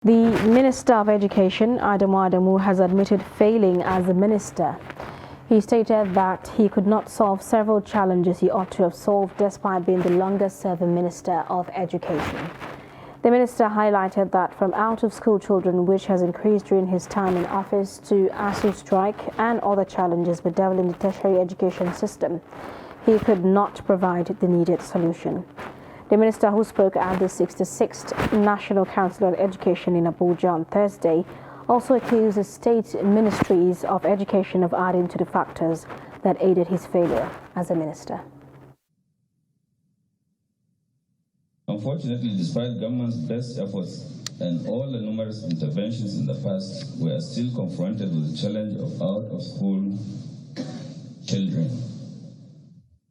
The Minister of Education, Adamu, has admitted failing as a minister. He stated that he could not solve several challenges he ought to have solved despite being the longest-serving Minister of Education. The minister highlighted that from out-of-school children, which has increased during his time in office, to ASU strike and other challenges bedeviling the tertiary education system, he could not provide the needed solution. The minister, who spoke at the 66th National Council on Education in Abuja on Thursday, also accused the state ministries of education of adding to the factors that aided his failure as a minister. Unfortunately, despite government's best efforts and all the numerous interventions in the past, we are still confronted with the challenge of out-of-school children,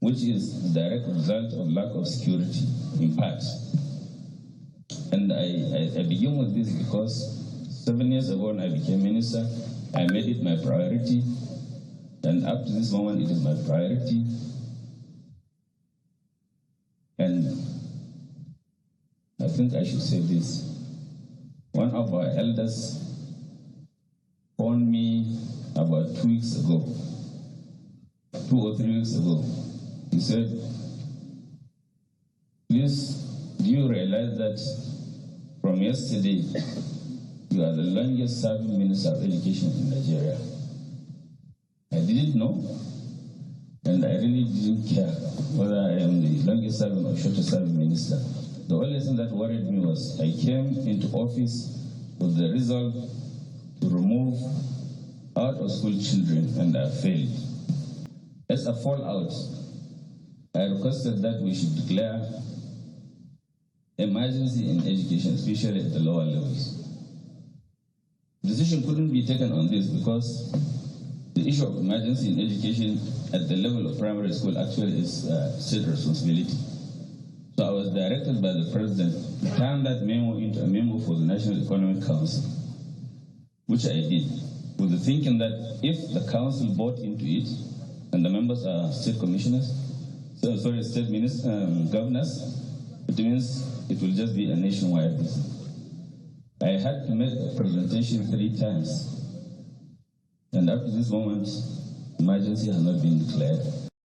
which is the direct result of lack of security in part. And I begin with this because 7 years ago when I became minister, I made it my priority, and up to this moment it is my priority. And I think I should say this. One of our elders phoned me about 2 weeks ago, 2 or 3 weeks ago. He said, "Please, do you realize that from yesterday, you are the longest serving Minister of Education in Nigeria?" I didn't know, and I really didn't care whether I am the longest serving or shortest serving minister. The only thing that worried me was I came into office with the resolve to remove out-of-school children, and I failed. As a fallout, I requested that we should declare emergency in education, especially at the lower levels. Decision couldn't be taken on this because the issue of emergency in education at the level of primary school actually is state responsibility. So I was directed by the president to turn that memo into a memo for the National Economic Council, which I did, with the thinking that if the council bought into it, and the members are state commissioners, state governors, it means it will just be a nationwide business. I had to make a presentation 3 times, and up to this moment, emergency has not been declared.